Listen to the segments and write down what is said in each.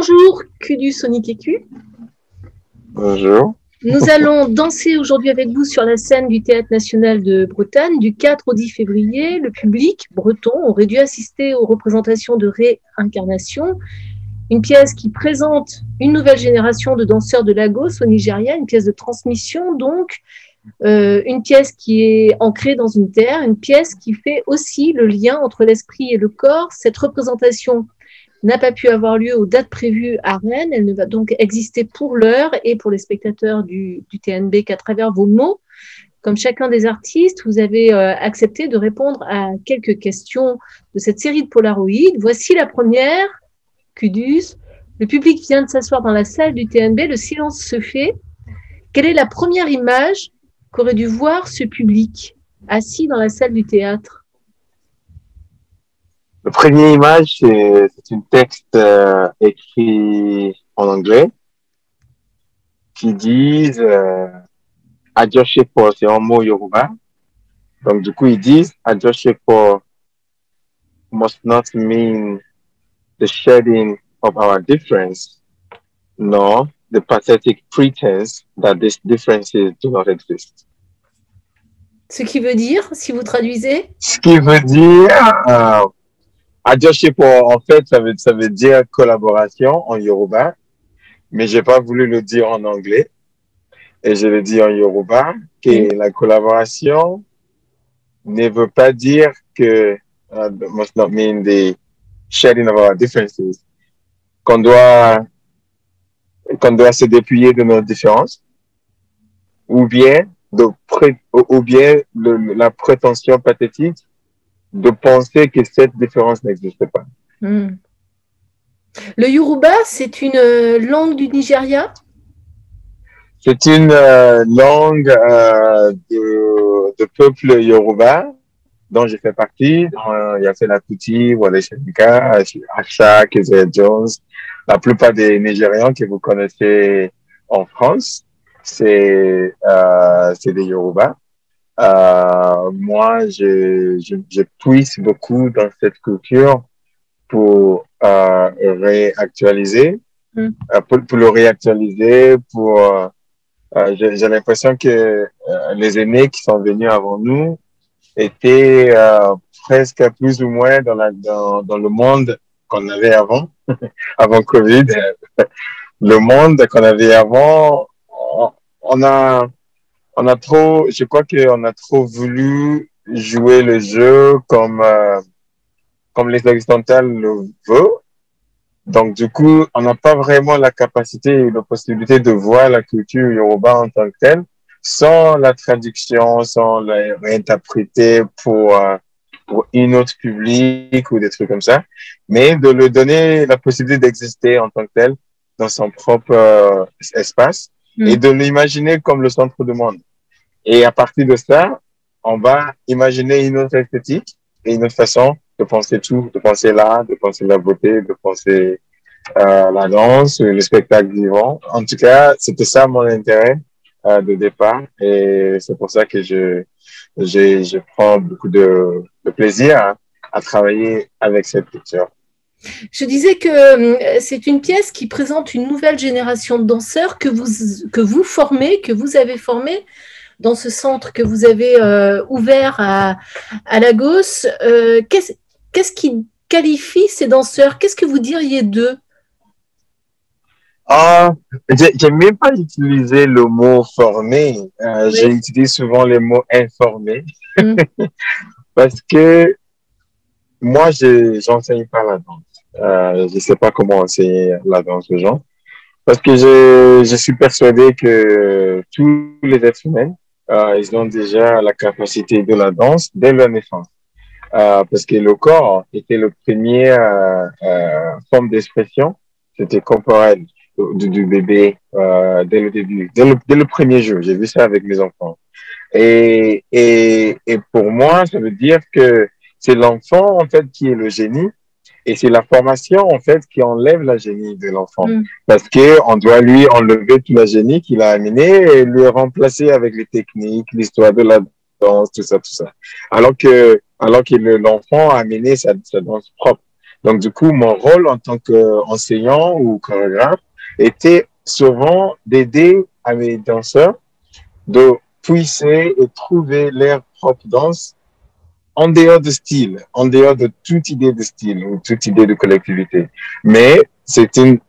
Bonjour, Cudu Sonic et Q. Bonjour. Nous allons danser aujourd'hui avec vous sur la scène du Théâtre national de Bretagne du 4 au 10 février. Le public breton aurait dû assister aux représentations de Réincarnation, une pièce qui présente une nouvelle génération de danseurs de Lagos au Nigeria, une pièce de transmission donc, une pièce qui est ancrée dans une terre, une pièce qui fait aussi le lien entre l'esprit et le corps. Cette représentation n'a pas pu avoir lieu aux dates prévues à Rennes. Elle ne va donc exister pour l'heure et pour les spectateurs du TNB qu'à travers vos mots. Comme chacun des artistes, vous avez accepté de répondre à quelques questions de cette série de Polaroid. Voici la première, Cudus. Le public vient de s'asseoir dans la salle du TNB, le silence se fait. Quelle est la première image qu'aurait dû voir ce public assis dans la salle du théâtre? La première image, c'est un texte écrit en anglais qui dit Ajoshepo, c'est un mot Yoruba. Donc, du coup, ils disent Ajoshepo must not mean the shedding of our difference, nor the pathetic pretense that these differences do not exist. Ce qui veut dire, si vous traduisez? Ce qui veut dire, Ajoshepo, en fait, ça veut dire collaboration en Yoruba, mais j'ai pas voulu le dire en anglais. Et je le dis en Yoruba, que la collaboration ne veut pas dire que must not mean the shedding of our differences, qu'on doit se dépouiller de nos différences, ou bien la prétention pathétique de penser que cette différence n'existe pas. Le Yoruba, c'est une langue du Nigeria? C'est une langue de peuple Yoruba dont je fais partie. Il y a Fela Kuti, Wale Soyinka, Asha, Kizzy Jones. La plupart des Nigérians que vous connaissez en France, c'est des Yoruba. Moi, je puise beaucoup dans cette culture pour réactualiser, pour le réactualiser, j'ai l'impression que les aînés qui sont venus avant nous étaient presque plus ou moins dans le monde qu'on avait avant, avant Covid. Le monde qu'on avait avant, je crois qu'on a trop voulu jouer le jeu comme les occidentales le veulent. Donc, du coup, on n'a pas vraiment la capacité et la possibilité de voir la culture yoruba en tant que telle, sans la traduction, sans la réinterpréter pour une autre public ou des trucs comme ça, mais de lui donner la possibilité d'exister en tant que tel dans son propre espace et de l'imaginer comme le centre du monde. Et à partir de ça, on va imaginer une autre esthétique et une autre façon de penser tout, de penser l'art, de penser la beauté, de penser la danse, le spectacle vivant. En tout cas, c'était ça mon intérêt de départ et c'est pour ça que je prends beaucoup de plaisir à travailler avec cette culture. Je disais que c'est une pièce qui présente une nouvelle génération de danseurs que vous formez, que vous avez formé dans ce centre que vous avez ouvert à Lagos. Qu'est-ce qui qualifie ces danseurs? Qu'est-ce que vous diriez d'eux? J'aime même pas utiliser le mot formé. Oui. J'utilise souvent le mot informé. Parce que moi, j'enseigne pas la danse. Je sais pas comment enseigner la danse aux gens. Parce que je suis persuadé que tous les êtres humains, ils ont déjà la capacité de la danse dès leur naissance. Parce que le corps était le premier forme d'expression, c'était corporel du bébé dès le début, dès le premier jour. J'ai vu ça avec mes enfants. Et pour moi, ça veut dire que c'est l'enfant en fait qui est le génie. Et c'est la formation, en fait, qui enlève la génie de l'enfant. Parce que on doit lui enlever tout la génie qu'il a amené et le remplacer avec les techniques, l'histoire de la danse, tout ça, tout ça. Alors que l'enfant a amené sa danse propre. Donc, du coup, mon rôle en tant qu'enseignant ou chorégraphe était souvent d'aider à mes danseurs de puiser et trouver leur propre danse en dehors de style, en dehors de toute idée de style ou toute idée de collectivité. Mais c'est une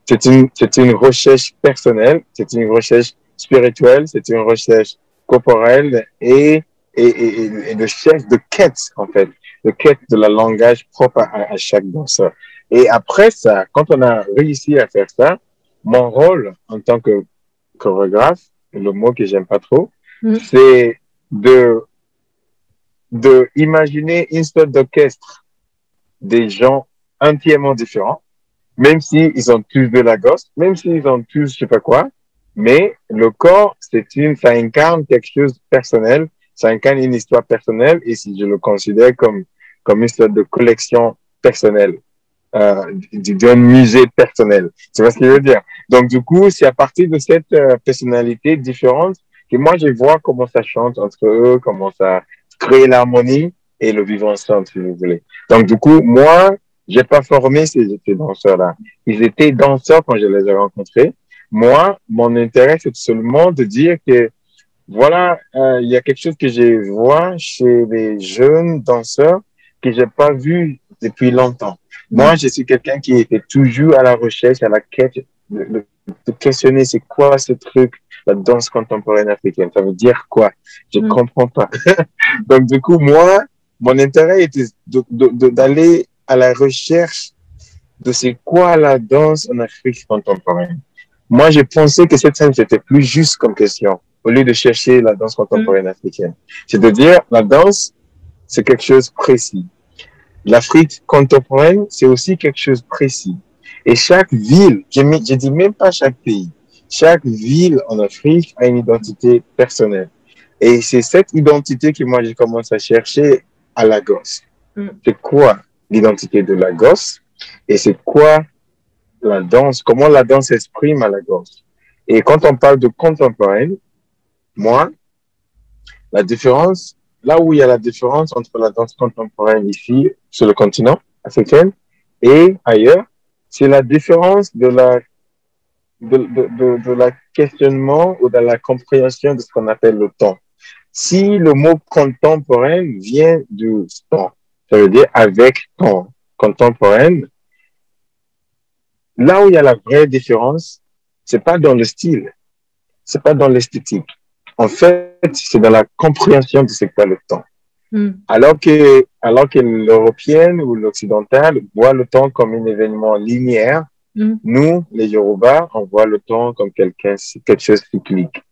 recherche personnelle, c'est une recherche spirituelle, c'est une recherche corporelle et de chef de quête, en fait, de quête de la langage propre à chaque danseur. Et après ça, quand on a réussi à faire ça, mon rôle en tant que chorégraphe, le mot que j'aime pas trop, c'est de imaginer une sorte d'orchestre des gens entièrement différents, même s'ils ont tous de la gosse, même s'ils ont tous je sais pas quoi, mais le corps, ça incarne quelque chose de personnel, ça incarne une histoire personnelle, et si je le considère comme une sorte de collection personnelle, d'un musée personnel. Tu vois ce que je veux dire? Donc, du coup, c'est à partir de cette personnalité différente que moi, je vois comment ça chante entre eux, comment ça crée l'harmonie et le vivre ensemble, si vous voulez. Donc, du coup, moi, j'ai pas formé ces danseurs-là. Ils étaient danseurs quand je les ai rencontrés. Moi, mon intérêt, c'est seulement de dire que, voilà, il y a quelque chose que je vois chez les jeunes danseurs que j'ai pas vu depuis longtemps. Moi, je suis quelqu'un qui était toujours à la recherche, à la quête de questionner c'est quoi ce truc, la danse contemporaine africaine. Ça veut dire quoi? Je comprends pas. Donc, du coup, moi, mon intérêt était d'aller à la recherche de c'est quoi la danse en Afrique contemporaine. Moi, je pensais que cette scène, c'était plus juste comme question, au lieu de chercher la danse contemporaine africaine. C'est de dire, la danse, c'est quelque chose de précis. L'Afrique contemporaine, c'est aussi quelque chose de précis. Et chaque ville, je dis même pas chaque pays, chaque ville en Afrique a une identité personnelle. Et c'est cette identité que moi, j'ai commencé à chercher à Lagos. C'est quoi l'identité de Lagos? Et c'est quoi la danse? Comment la danse s'exprime à Lagos? Et quand on parle de contemporaine, moi, la différence, là où il y a la différence entre la danse contemporaine ici, sur le continent africain, et ailleurs, c'est la différence de la questionnement ou de la compréhension de ce qu'on appelle le temps. Si le mot contemporain vient du temps, ça veut dire avec temps. Contemporaine, là où il y a la vraie différence, c'est pas dans le style, c'est pas dans l'esthétique. En fait, c'est dans la compréhension de ce qu'est le temps. Alors que l'européenne ou l'occidentale voit le temps comme un événement linéaire, nous, les Yoruba, on voit le temps comme quelque chose de cyclique.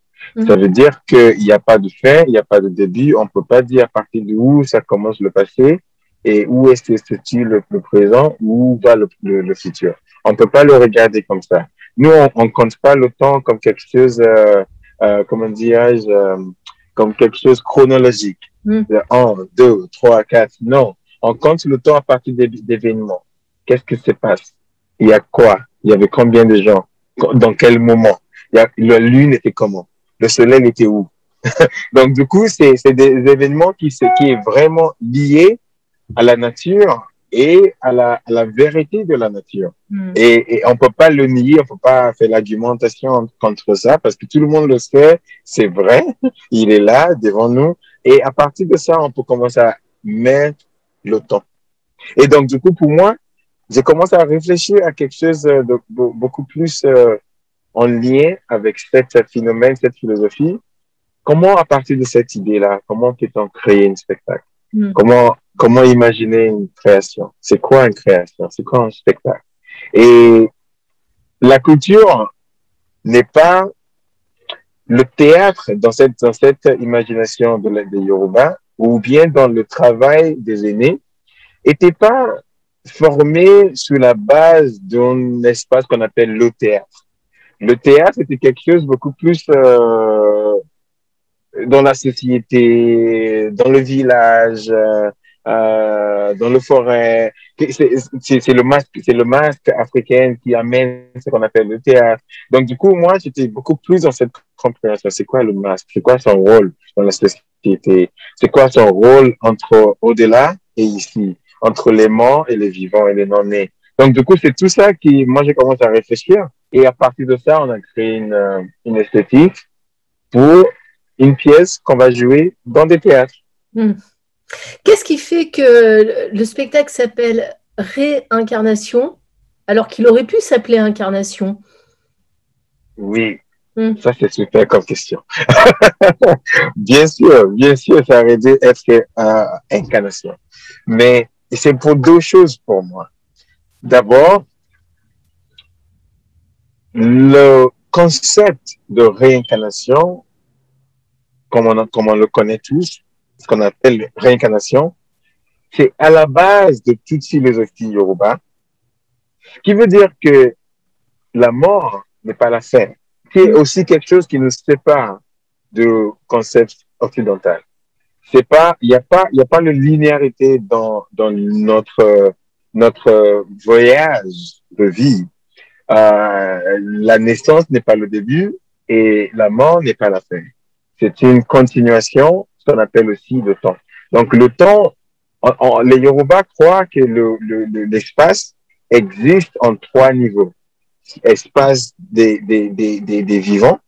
Ça veut dire qu'il n'y a pas de fin, il n'y a pas de début. On ne peut pas dire à partir d'où ça commence le passé et où est-ce que se situe le présent, où va le futur. On ne peut pas le regarder comme ça. Nous, on ne compte pas le temps comme quelque chose, comment dirais-je, comme quelque chose chronologique. 1, 2, 3, 4. Non, on compte le temps à partir d'événements. Qu'est-ce qui se passe? Il y a quoi? Il y avait combien de gens? Dans quel moment? La lune était comment? Le soleil était où? Donc, du coup, c'est des événements qui est vraiment lié à la nature et à la vérité de la nature. Et on peut pas le nier, on peut pas faire l'argumentation contre ça parce que tout le monde le sait, c'est vrai, il est là devant nous. Et à partir de ça, on peut commencer à mettre le temps. Et donc, du coup, pour moi, j'ai commencé à réfléchir à quelque chose de beaucoup plus en lien avec cette phénomène, cette philosophie. Comment, à partir de cette idée-là, comment peut-on créer un spectacle? Comment imaginer une création? C'est quoi une création? C'est quoi un spectacle? Et la culture n'est pas le théâtre dans cette imagination des Yoruba, ou bien dans le travail des aînés, était pas formé sur la base d'un espace qu'on appelle le théâtre. Le théâtre était quelque chose beaucoup plus dans la société, dans le village, dans le forêt. C'est le masque africain qui amène ce qu'on appelle le théâtre. Donc, du coup, moi, j'étais beaucoup plus dans cette compréhension. C'est quoi le masque? C'est quoi son rôle dans la société? C'est quoi son rôle entre au-delà et ici? entre les morts et les vivants et les non-nés. Donc, du coup, c'est tout ça qui, moi, j'ai commencé à réfléchir. Et à partir de ça, on a créé une esthétique pour une pièce qu'on va jouer dans des théâtres. Qu'est-ce qui fait que le spectacle s'appelle Réincarnation alors qu'il aurait pu s'appeler Incarnation? Oui, ça c'est super comme question. Bien sûr, ça aurait dû être incarnation. Mais c'est pour deux choses pour moi. D'abord, le concept de réincarnation, comme on le connaît tous, ce qu'on appelle réincarnation, c'est à la base de toute philosophie yoruba, ce qui veut dire que la mort n'est pas la fin, qui est aussi quelque chose qui nous sépare du concept occidental. C'est pas, il y a pas de linéarité dans notre voyage de vie. La naissance n'est pas le début et la mort n'est pas la fin. C'est une continuation, ce qu'on appelle aussi le temps. Donc le temps, les Yoruba croient que l'espace existe en trois niveaux. Espace des vivants,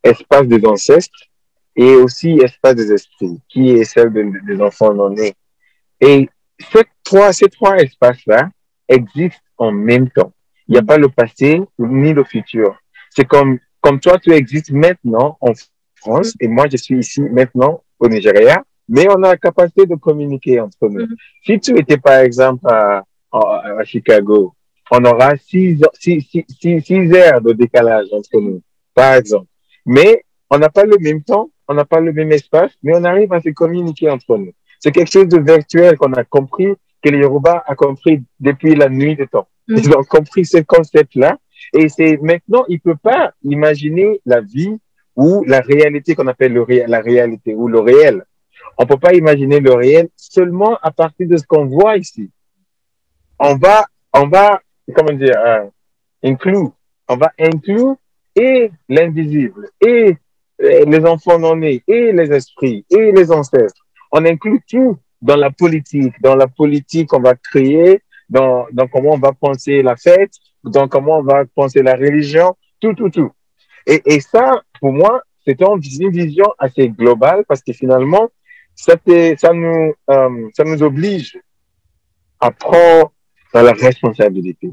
espace des ancêtres et aussi espace des esprits, qui est celle des enfants non-nés. Et ces trois espaces-là existent en même temps. Il n'y a pas le passé ni le futur. C'est comme toi, tu existes maintenant en France et moi, je suis ici maintenant au Nigeria, mais on a la capacité de communiquer entre nous. Si tu étais, par exemple, à Chicago, on aura 6 heures de décalage entre nous, par exemple. Mais on n'a pas le même temps, on n'a pas le même espace, mais on arrive à se communiquer entre nous. C'est quelque chose de virtuel qu'on a compris, que les Yoruba a compris depuis la nuit des temps. Ils ont compris ce concept-là. Et c'est maintenant, ils ne peuvent pas imaginer la vie ou la réalité qu'on appelle la réalité ou le réel. On ne peut pas imaginer le réel seulement à partir de ce qu'on voit ici. On va, comment dire, on va inclure et l'invisible, et les enfants non-nés, et les esprits, et les ancêtres. On inclut tout dans la politique. Dans la politique, on va créer, dans comment on va penser la fête, dans comment on va penser la religion, tout, tout, tout. Et ça, pour moi, c'est une vision assez globale parce que finalement, ça nous oblige à prendre la responsabilité.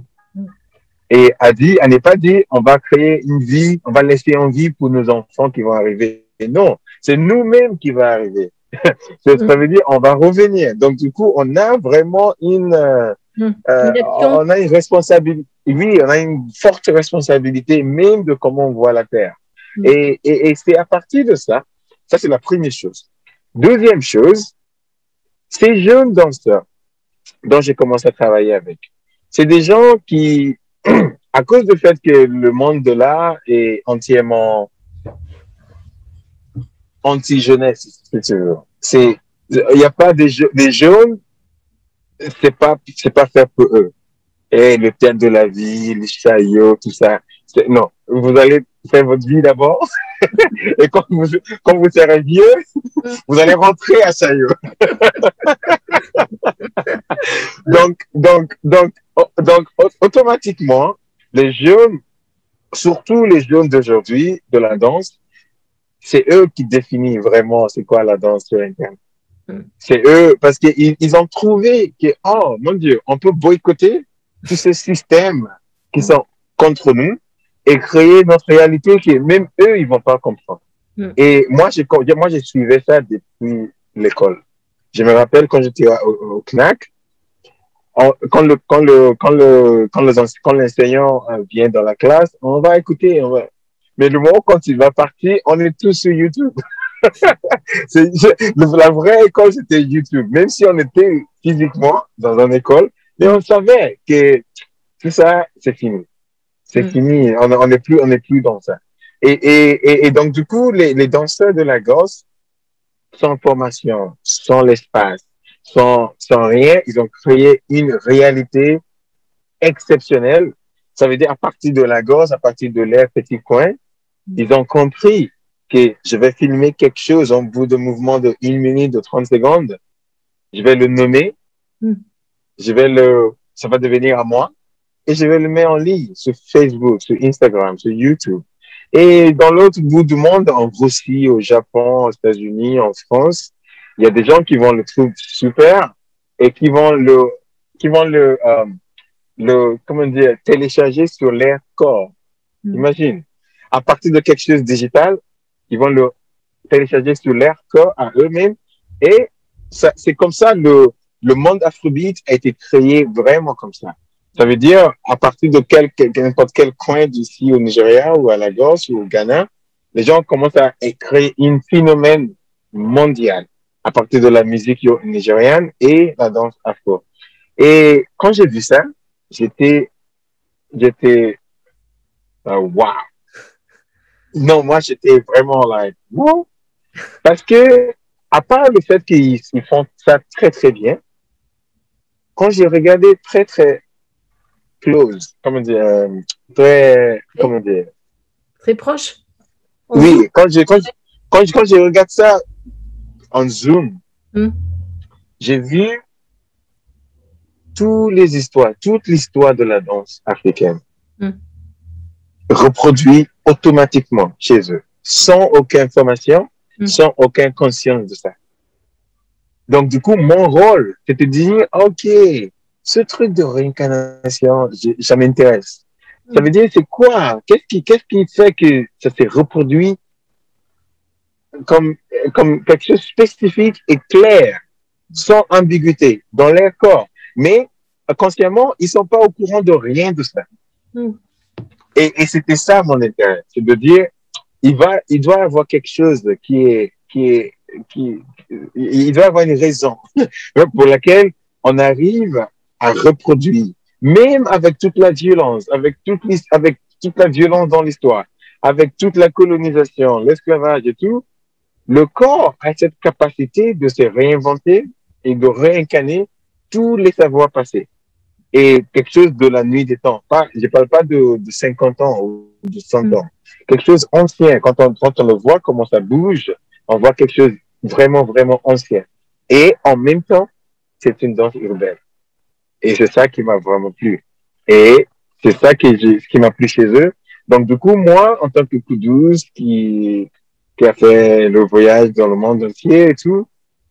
Et elle n'est pas dit, on va créer une vie, on va laisser une vie pour nos enfants qui vont arriver. Et non, c'est nous-mêmes qui va arriver. Ça veut dire, on va revenir. Donc, du coup, on a vraiment on a une responsabilité. Oui, on a une forte responsabilité même de comment on voit la Terre. Et c'est à partir de ça, ça c'est la première chose. Deuxième chose, ces jeunes danseurs dont j'ai commencé à travailler avec, c'est des gens qui, à cause du fait que le monde de l'art est entièrement anti-jeunesse, si tu veux. Il n'y a pas des jeunes, c'est pas fait pour eux. Et le thème de la vie, les chariots, tout ça. Non, vous allez faire votre vie d'abord. Et quand vous serez vieux, vous allez rentrer à chariot. donc, automatiquement, les jeunes, surtout les jeunes d'aujourd'hui, de la danse, c'est eux qui définissent vraiment c'est quoi la danse interne. C'est eux, parce qu'ils ont trouvé que, oh mon Dieu, on peut boycotter tous ces systèmes qui sont contre nous et créer notre réalité que même eux, ils vont pas comprendre. Et moi, je suivais ça depuis l'école. Je me rappelle quand j'étais au CNAC, quand l'enseignant vient dans la classe, on va écouter, mais le moment quand il va partir, on est tous sur YouTube. La vraie école, c'était YouTube. Même si on était physiquement dans une école, mais on savait que tout ça, c'est fini. C'est fini. On n'est plus dans ça. Et donc, du coup, les danseurs de la gosse, sans formation, sans l'espace, sans rien, ils ont créé une réalité exceptionnelle. Ça veut dire, à partir de la gosse, à partir de leur petit coin, ils ont compris que je vais filmer quelque chose en bout de mouvement de 1 minute, de 30 secondes. Je vais le nommer. ça va devenir à moi et je vais le mettre en ligne sur Facebook, sur Instagram, sur YouTube. Et dans l'autre bout du monde, en Russie, au Japon, aux États-Unis, en France, il y a des gens qui vont le trouver super et qui vont comment dire, télécharger sur leur corps. Imagine, à partir de quelque chose de digital, ils vont le télécharger sur leur corps à eux-mêmes. Et c'est comme ça, le monde Afrobeat a été créé vraiment comme ça. Ça veut dire, à partir de n'importe quel coin d'ici au Nigeria ou à Lagos ou au Ghana, les gens commencent à créer un phénomène mondial à partir de la musique nigériane et la danse afro. Et quand j'ai vu ça, j'étais, wow. Non, moi, j'étais vraiment like, wow. Parce que, à part le fait qu'ils font ça très, très bien, quand j'ai regardé très, très close, comment dire, comment dire. Très proche. Oui, quand je regarde ça en zoom, j'ai vu toute l'histoire de la danse africaine reproduit automatiquement chez eux, sans aucune information, sans aucune conscience de ça. Donc, du coup, mon rôle, c'est de dire, OK, ce truc de réincarnation, ça m'intéresse. Ça veut dire, c'est quoi? Qu'est-ce qui fait que ça s'est reproduit comme quelque chose de spécifique et clair, sans ambiguïté, dans leur corps? Mais, consciemment, ils sont pas au courant de rien de ça. Et c'était ça mon intérêt, c'est de dire, il doit y avoir quelque chose il doit y avoir une raison pour laquelle on arrive à reproduire, même avec toute la violence, avec toute la violence dans l'histoire, avec toute la colonisation, l'esclavage et tout, le corps a cette capacité de se réinventer et de réincarner tous les savoirs passés. Et quelque chose de la nuit des temps. Je parle pas de 50 ans ou de 100 ans. Quelque chose ancien. Quand on le voit, comment ça bouge, on voit quelque chose vraiment, vraiment ancien. Et en même temps, c'est une danse urbaine. Et c'est ça qui m'a vraiment plu. Et c'est ça qui m'a plu chez eux. Donc, du coup, moi, en tant que Kudus, qui a fait le voyage dans le monde entier et tout,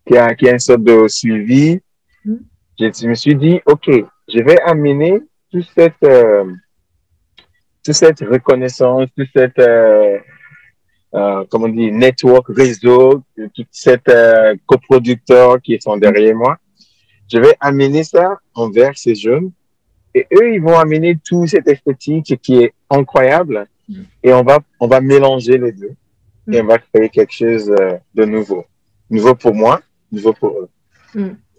qui a une sorte de suivi, je me suis dit, OK, je vais amener toute cette reconnaissance, toute cette, comment on dit, network, réseau, toute cette coproducteurs qui sont derrière moi. Je vais amener ça envers ces jeunes et eux, ils vont amener toute cette esthétique qui est incroyable et on va mélanger les deux et on va créer quelque chose de nouveau. Nouveau pour moi, nouveau pour eux.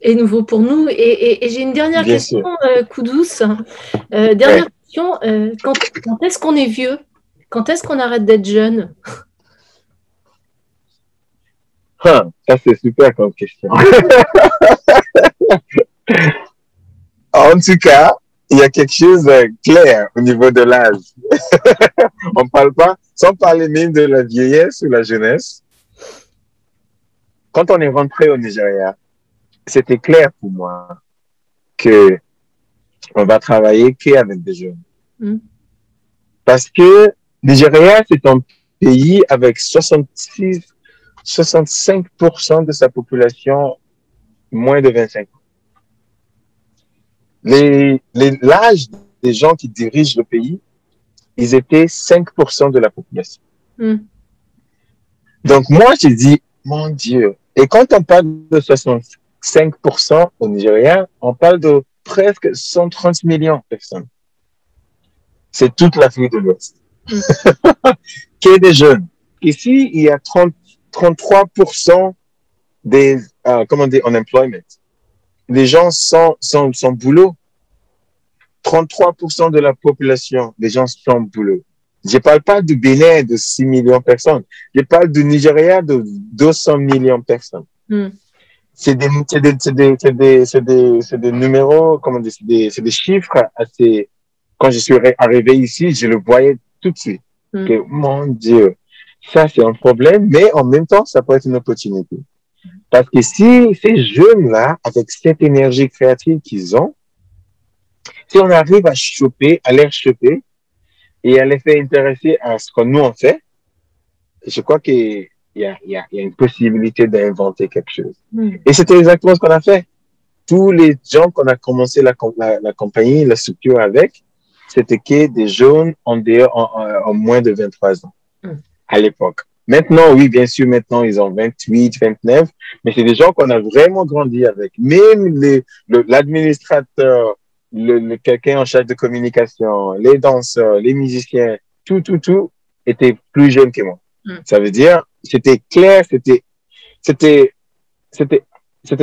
Et nouveau pour nous. Et j'ai une dernière question, Kudus. Dernière question, quand est-ce qu'on est vieux? Quand est-ce qu'on arrête d'être jeune? Ça, c'est super comme question. En tout cas, il y a quelque chose de clair au niveau de l'âge. On parle pas, sans parler même de la vieillesse ou la jeunesse. Quand on est rentré au Nigeria, c'était clair pour moi que on va travailler qu'avec des jeunes. Parce que Nigeria, c'est un pays avec 65% de sa population moins de 25 ans. L'âge des gens qui dirigent le pays, ils étaient 5% de la population. Donc moi, j'ai dit, mon Dieu. Et quand on parle de 65% au Nigeria, on parle de presque 130 millions de personnes. C'est toute l'Afrique de l'Ouest. Qui est des jeunes. Ici, il y a 33% des, comment dire, unemployment. Les gens sont sans boulot. 33% de la population, les gens sans boulot. Je parle pas du Bénin de 6 millions de personnes. Je parle du Nigeria de 200 millions de personnes. C'est des numéros, comment dire, c'est des chiffres assez, quand je suis arrivé ici, je le voyais tout de suite. Que, mon Dieu, ça c'est un problème, mais en même temps, ça peut être une opportunité. Parce que si ces jeunes-là, avec cette énergie créative qu'ils ont, si on arrive à les choper et à les faire intéresser à ce que nous on fait, je crois qu'il y a une possibilité d'inventer quelque chose. Et c'était exactement ce qu'on a fait. Tous les gens qu'on a commencé la compagnie, la structure avec, c'était que des jeunes en moins de 23 ans à l'époque. Maintenant, oui, bien sûr, maintenant, ils ont 28, 29, mais c'est des gens qu'on a vraiment grandi avec. Même l'administrateur, quelqu'un en charge de communication, les danseurs, les musiciens, tout était plus jeune que moi. Ça veut dire, c'était clair, c'était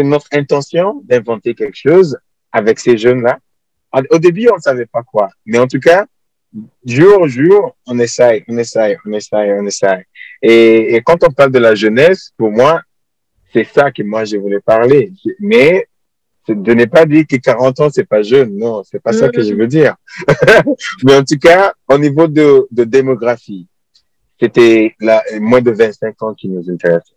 notre intention d'inventer quelque chose avec ces jeunes-là. Au début, on ne savait pas quoi, mais en tout cas, jour au jour, on essaye. Et quand on parle de la jeunesse, pour moi, c'est ça que moi, je voulais parler. Mais de ne pas dire que 40 ans, c'est pas jeune. Non, c'est pas ça que je veux dire. Mais en tout cas, au niveau de démographie, c'était moins de 25 ans qui nous intéressait.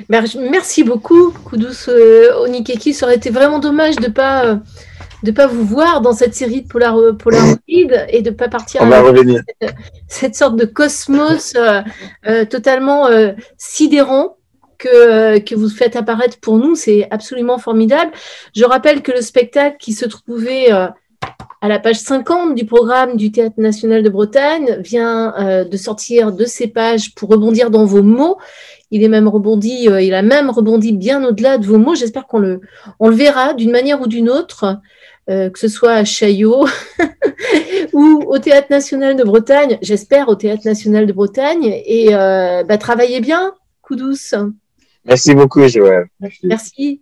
Merci beaucoup, Kudus Onikeki. Ça aurait été vraiment dommage de pas vous voir dans cette série de Polaroid et de pas partir avec cette sorte de cosmos totalement sidérant que vous faites apparaître pour nous. C'est absolument formidable. Je rappelle que le spectacle qui se trouvait à la page 50 du programme du Théâtre National de Bretagne vient de sortir de ces pages pour rebondir dans vos mots. Il a même rebondi bien au-delà de vos mots. J'espère qu'on le verra d'une manière ou d'une autre, que ce soit à Chaillot ou au Théâtre National de Bretagne. J'espère au Théâtre National de Bretagne. Et travaillez bien, Kudus. Merci beaucoup, Joël. Merci.